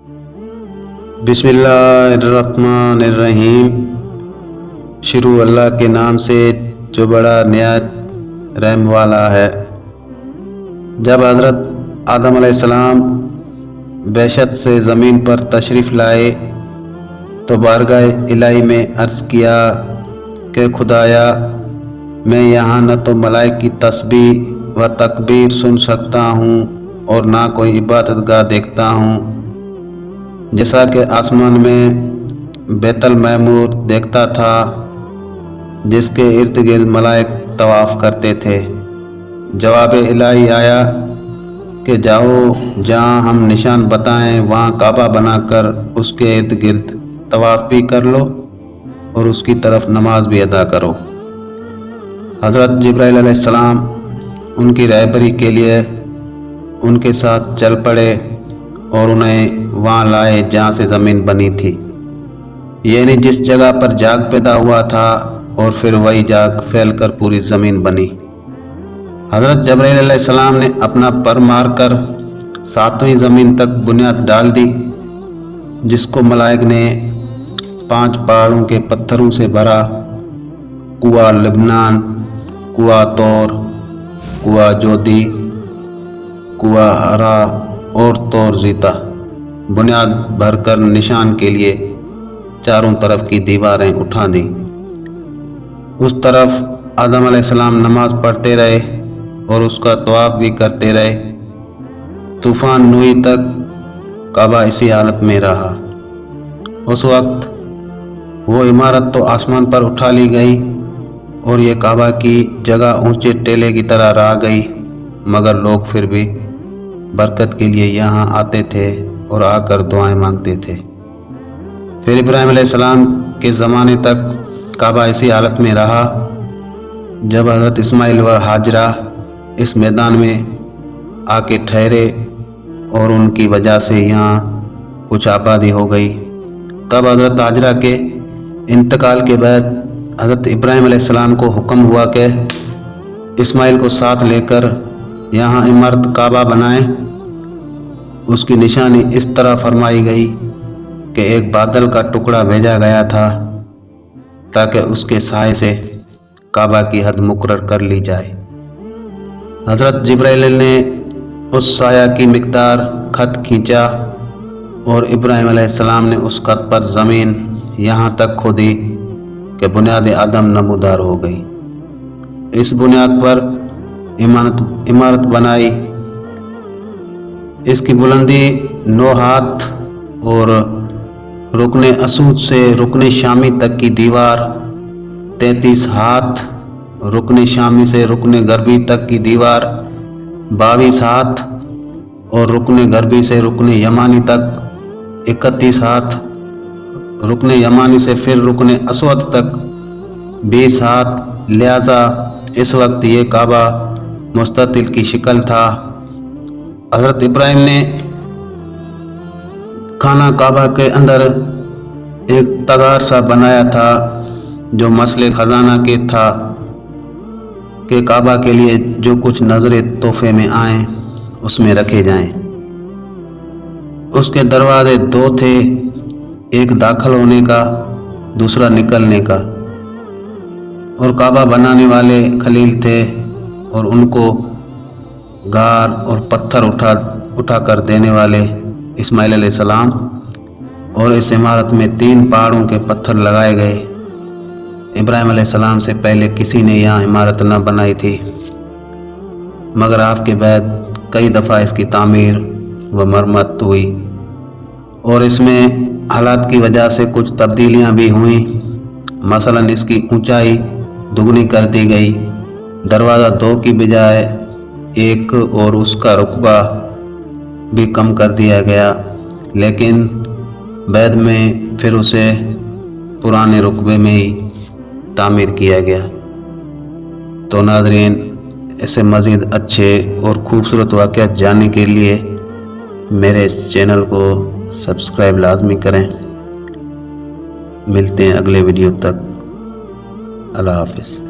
बिस्मिल्लाहिर्रहमानिर्रहीम। शुरू अल्लाह के नाम से जो बड़ा निहायत रहम वाला है। जब हज़रत आदम अलैहिस्सलाम बेशत से ज़मीन पर तशरीफ़ लाए तो बारगाह इलाही में अर्ज़ किया कि खुदाया, मैं यहाँ न तो मलाइक की तस्बीह व तकबीर सुन सकता हूँ और ना कोई इबादतगाह देखता हूँ, जैसा कि आसमान में बैतुल मामूर देखता था जिसके इर्द गिर्द मलाइक तवाफ़ करते थे। जवाब इलाही आया कि जाओ, जहाँ हम निशान बताएं वहाँ काबा बनाकर उसके इर्द गिर्द तवाफ़ भी कर लो और उसकी तरफ नमाज भी अदा करो। हज़रत जिब्राइल अलैहिस्सलाम उनकी रहबरी के लिए उनके साथ चल पड़े और उन्हें वहाँ लाए जहाँ से ज़मीन बनी थी, यानी जिस जगह पर जाग पैदा हुआ था, और फिर वही जाग फैलकर पूरी ज़मीन बनी। हज़रत जिब्राइल अलैहिस्सलाम ने अपना पर मारकर 7वीं ज़मीन तक बुनियाद डाल दी, जिसको मलाइक ने 5 पहाड़ों के पत्थरों से भरा, कुआ लिबनान, कुआ तौर, कुआ जोदी, कुआ हरा और तौर जीता बुनियाद भरकर निशान के लिए चारों तरफ की दीवारें उठा दी। उस तरफ आदम अलैहिस्सलाम नमाज पढ़ते रहे और उसका तवाफ़ भी करते रहे। तूफ़ान नूही तक काबा इसी हालत में रहा। उस वक्त वो इमारत तो आसमान पर उठा ली गई और ये काबा की जगह ऊंचे टेले की तरह रह गई, मगर लोग फिर भी बरकत के लिए यहाँ आते थे और आकर दुआएं मांगते थे। फिर इब्राहिम अलैहिस्सलाम के ज़माने तक काबा इसी हालत में रहा। जब हज़रत इस्माइल व हाजरा इस मैदान में आके ठहरे और उनकी वजह से यहाँ कुछ आबादी हो गई, तब हज़रत हाजरा के इंतकाल के बाद हज़रत इब्राहिम अलैहिस्सलाम को हुक्म हुआ कि इस्माइल को साथ लेकर यहाँ इमारत काबा बनाएं। उसकी निशानी इस तरह फरमाई गई कि एक बादल का टुकड़ा भेजा गया था ताकि उसके साए से काबा की हद मुकर्रर कर ली जाए। हज़रत जिब्राइल ने उस साया की मिकदार खत खींचा और इब्राहिम अलैहिस्सलाम ने उस खत पर ज़मीन यहाँ तक खोदी कि बुनियाद आदम नमूदार हो गई। इस बुनियाद पर इमारत बनाई। इसकी बुलंदी 9 हाथ और रुकने असूद से रुकने शामी तक की दीवार 33 हाथ, रुकने शामी से रुकने गरबी तक की दीवार 22 हाथ और रुकने गरबी से रुकने यमानी तक 31 हाथ, रुकने यमानी से फिर रुकने असवद तक 20 हाथ। लिहाजा इस वक्त ये काबा मुस्ततिल की शक्ल था। हज़रत इब्राहिम ने खाना काबा के अंदर एक तगार सा बनाया था जो मसले खजाना के था कि काबा के लिए जो कुछ नजरे तोहफे में आए उसमें रखे जाएं। उसके दरवाजे 2 थे, एक दाखिल होने का, दूसरा निकलने का, और काबा बनाने वाले खलील थे और उनको गार और पत्थर उठा कर देने वाले इस्माइल अलैहिस्सलाम। और इस इमारत में 3 पहाड़ों के पत्थर लगाए गए। इब्राहिम अलैहिस्सलाम से पहले किसी ने यहाँ इमारत न बनाई थी, मगर आपके बाद कई दफ़ा इसकी तामीर व मरम्मत हुई और इसमें हालात की वजह से कुछ तब्दीलियाँ भी हुई। मसलन इसकी ऊंचाई दुगनी कर दी गई, दरवाज़ा 2 की बजाय 1 और उसका रुकबा भी कम कर दिया गया, लेकिन बाद में फिर उसे पुराने रुकबे में ही तामीर किया गया। तो नाज़रीन, ऐसे मज़ीद अच्छे और ख़ूबसूरत वाक़यात जानने के लिए मेरे इस चैनल को सब्सक्राइब लाजमी करें। मिलते हैं अगले वीडियो तक। अल्लाह हाफ़िज़।